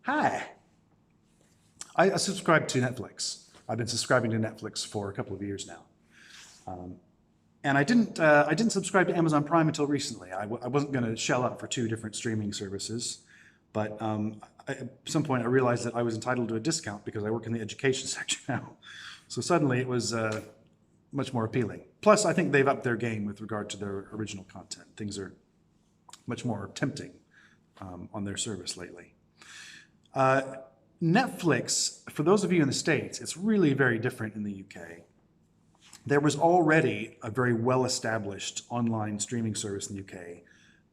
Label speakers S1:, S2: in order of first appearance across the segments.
S1: Hi. I subscribe to Netflix. I've been subscribing to Netflix for a couple of years now. And I didn't subscribe to Amazon Prime until recently. I wasn't going to shell out for two different streaming services, but at some point I realized that I was entitled to a discount because I work in the education section now. So suddenly it was much more appealing. Plus, I think they've upped their game with regard to their original content. Things are much more tempting on their service lately. Netflix, for those of you in the States, it's really very different in the UK. There was already a very well-established online streaming service in the UK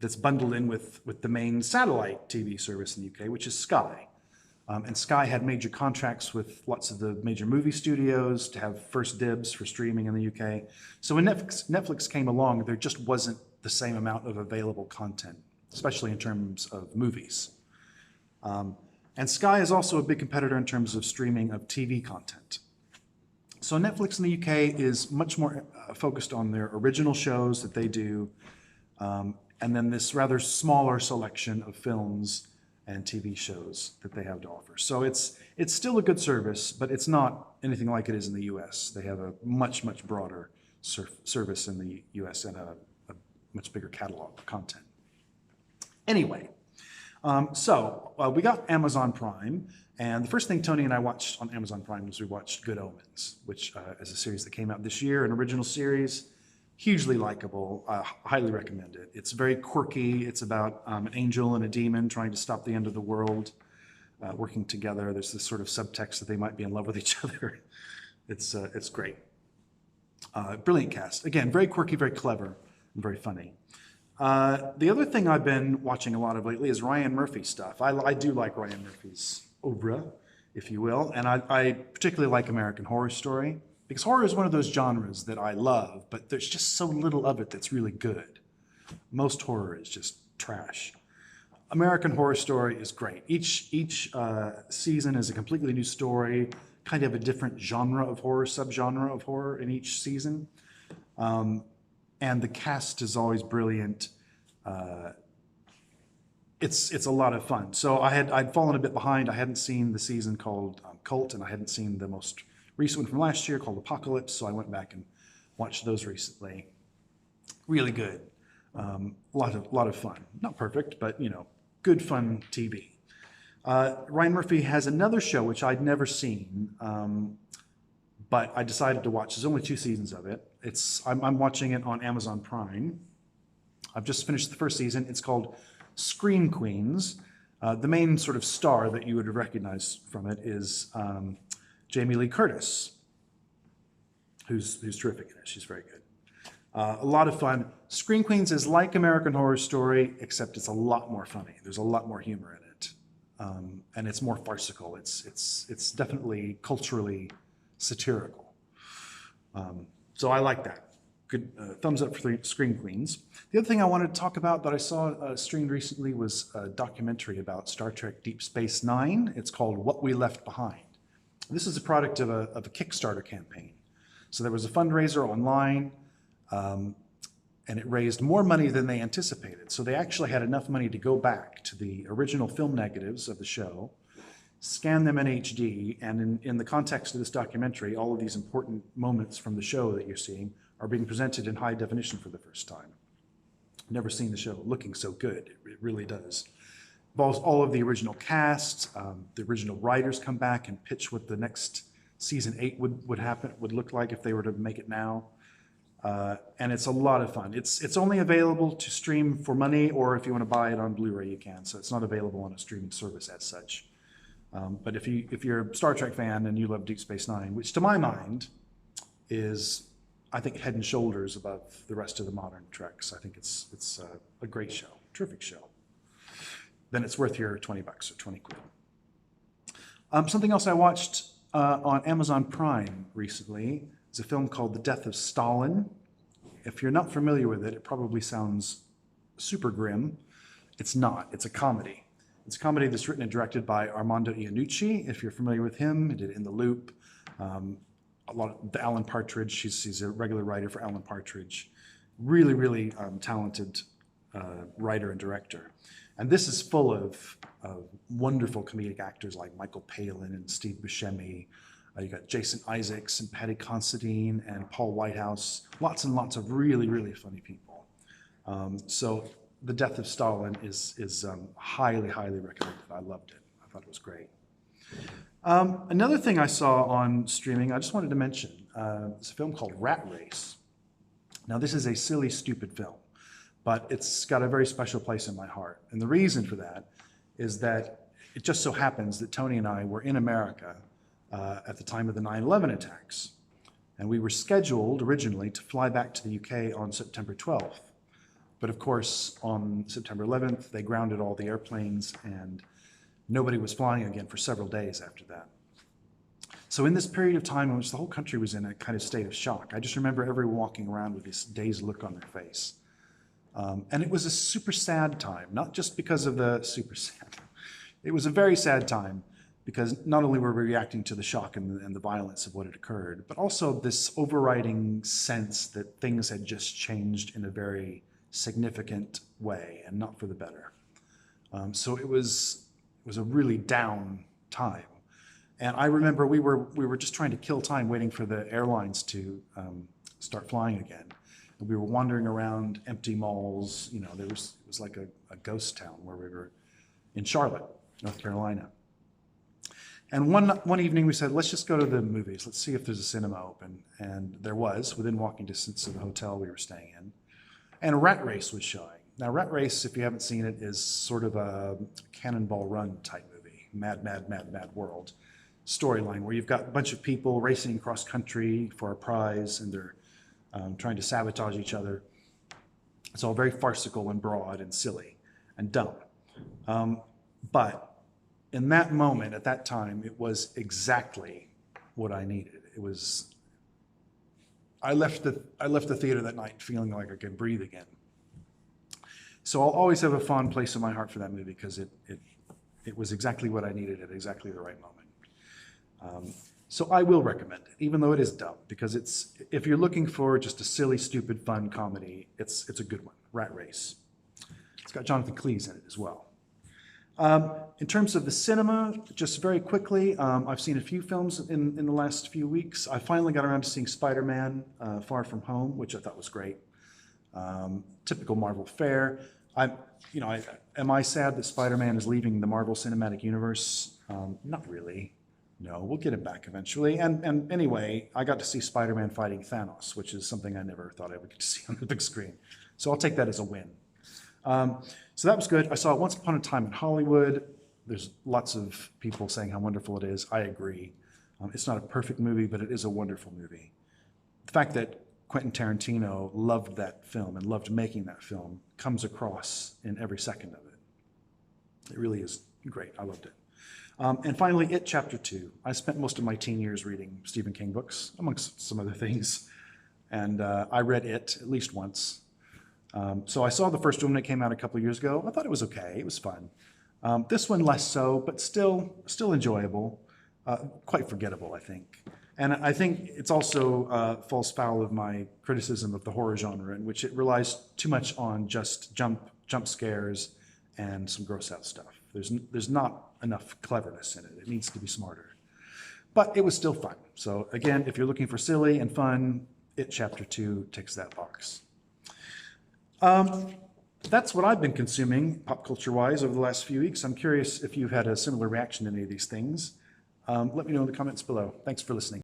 S1: that's bundled in with the main satellite TV service in the UK, which is Sky. And Sky had major contracts with lots of the major movie studios to have first dibs for streaming in the UK. So when Netflix came along, there just wasn't the same amount of available content, especially in terms of movies. And Sky is also a big competitor in terms of streaming of TV content. So Netflix in the UK is much more focused on their original shows that they do, and then this rather smaller selection of films and TV shows that they have to offer. So it's still a good service, but it's not anything like it is in the US. They have a much broader service in the US and a much bigger catalog of content. Anyway, we got Amazon Prime, and the first thing Tony and I watched on Amazon Prime was we watched Good Omens, which is a series that came out this year, an original series, hugely likable, highly recommend it. It's very quirky. It's about an angel and a demon trying to stop the end of the world, working together. There's this sort of subtext that they might be in love with each other. It's great. Brilliant cast. Again, very quirky, very clever, and very funny. The other thing I've been watching a lot of lately is Ryan Murphy stuff. I do like Ryan Murphy's oeuvre, if you will, and I particularly like American Horror Story, because horror is one of those genres that I love, but there's just so little of it that's really good. Most horror is just trash. American Horror Story is great. Each season is a completely new story, kind of a different genre of horror, subgenre of horror in each season. And the cast is always brilliant. It's a lot of fun. So I'd fallen a bit behind. I hadn't seen the season called Cult, and I hadn't seen the most recent one from last year called Apocalypse, so I went back and watched those recently. Really good. A lot of fun. Not perfect, but good fun TV. Ryan Murphy has another show which I'd never seen, but I decided to watch. There's only 2 seasons of it. I'm watching it on Amazon Prime. I've just finished the first season. It's called Scream Queens. The main sort of star that you would recognize from it is Jamie Lee Curtis, who's terrific in it. She's very good. A lot of fun. Scream Queens is like American Horror Story, except it's a lot more funny. There's a lot more humor in it, and it's more farcical. It's definitely culturally satirical. So I like that. Good thumbs up for Scream Queens. The other thing I wanted to talk about that I saw streamed recently was a documentary about Star Trek Deep Space Nine. It's called What We Left Behind. This is a product of a Kickstarter campaign. So there was a fundraiser online, and it raised more money than they anticipated. So they actually had enough money to go back to the original film negatives of the show, scan them in HD, and in the context of this documentary, all of these important moments from the show that you're seeing are being presented in high definition for the first time. Never seen the show looking so good. It really does. Involves all of the original cast. The original writers come back and pitch what the next season 8 would look like if they were to make it now. And it's a lot of fun. It's only available to stream for money, or if you want to buy it on Blu-ray, you can. So it's not available on a streaming service as such. But if you're a Star Trek fan and you love Deep Space Nine, which to my mind is, I think, head and shoulders above the rest of the modern Treks. I think it's a great show, terrific show. Then it's worth your $20 or 20 quid. Something else I watched on Amazon Prime recently is a film called The Death of Stalin. If you're not familiar with it, it probably sounds super grim. It's not. It's a comedy. It's a comedy that's written and directed by Armando Iannucci. If you're familiar with him, he did In the Loop. A lot of the Alan Partridge. He's a regular writer for Alan Partridge. Really talented writer and director. And this is full of wonderful comedic actors like Michael Palin and Steve Buscemi. You got Jason Isaacs and Patty Considine and Paul Whitehouse. Lots and lots of really, really funny people. So The Death of Stalin is highly, highly recommended. I loved it. I thought it was great. Another thing I saw on streaming, I just wanted to mention, is a film called Rat Race. Now, this is a silly, stupid film, but it's got a very special place in my heart. And the reason for that is that it just so happens that Tony and I were in America at the time of the 9/11 attacks. And we were scheduled originally to fly back to the UK on September 12th. But of course, on September 11th, they grounded all the airplanes and nobody was flying again for several days after that. So in this period of time in which the whole country was in a kind of state of shock, I just remember everyone walking around with this dazed look on their face. And it was a super sad time, not just because of the super sad. It was a very sad time because not only were we reacting to the shock and the violence of what had occurred, but also this overriding sense that things had just changed in a very significant way and not for the better. So it was a really down time. And I remember we were just trying to kill time waiting for the airlines to start flying again. And we were wandering around empty malls. You know, it was like a ghost town where we were in Charlotte, North Carolina. And one evening we said, let's just go to the movies. Let's see if there's a cinema open. And there was, within walking distance of the hotel we were staying in. And Rat Race was showing. Now, Rat Race, if you haven't seen it, is sort of a Cannonball Run type movie, mad, mad, mad, mad world storyline, where you've got a bunch of people racing across country for a prize, and they're trying to sabotage each other. It's all very farcical and broad and silly and dumb. But in that moment, at that time, it was exactly what I needed. It was. I left the theater that night feeling like I could breathe again. So I'll always have a fond place in my heart for that movie because it was exactly what I needed at exactly the right moment. So I will recommend it, even though it is dumb, because if you're looking for just a silly, stupid, fun comedy, it's a good one. Rat Race. It's got Jonathan Cleese in it as well. In terms of the cinema, just very quickly, I've seen a few films in the last few weeks. I finally got around to seeing Spider-Man Far From Home, which I thought was great. Typical Marvel fare. Am I sad that Spider-Man is leaving the Marvel Cinematic Universe? Not really. No, we'll get him back eventually. And anyway, I got to see Spider-Man fighting Thanos, which is something I never thought I would get to see on the big screen. So I'll take that as a win. So that was good. I saw it Once Upon a Time in Hollywood. There's lots of people saying how wonderful it is. I agree. It's not a perfect movie, but it is a wonderful movie. The fact that Quentin Tarantino loved that film and loved making that film comes across in every second of it. It really is great. I loved it. And finally, It Chapter 2. I spent most of my teen years reading Stephen King books, amongst some other things. And I read it at least once. So I saw the first one that came out a couple of years ago. I thought it was okay. It was fun. This one less so, but still enjoyable. Quite forgettable, I think. And I think it's also falls foul of my criticism of the horror genre, in which it relies too much on just jump scares and some gross out stuff. There's not enough cleverness in it. It needs to be smarter. But it was still fun. So again, if you're looking for silly and fun, It Chapter 2 ticks that box. That's what I've been consuming pop culture-wise over the last few weeks. I'm curious if you've had a similar reaction to any of these things. Let me know in the comments below. Thanks for listening.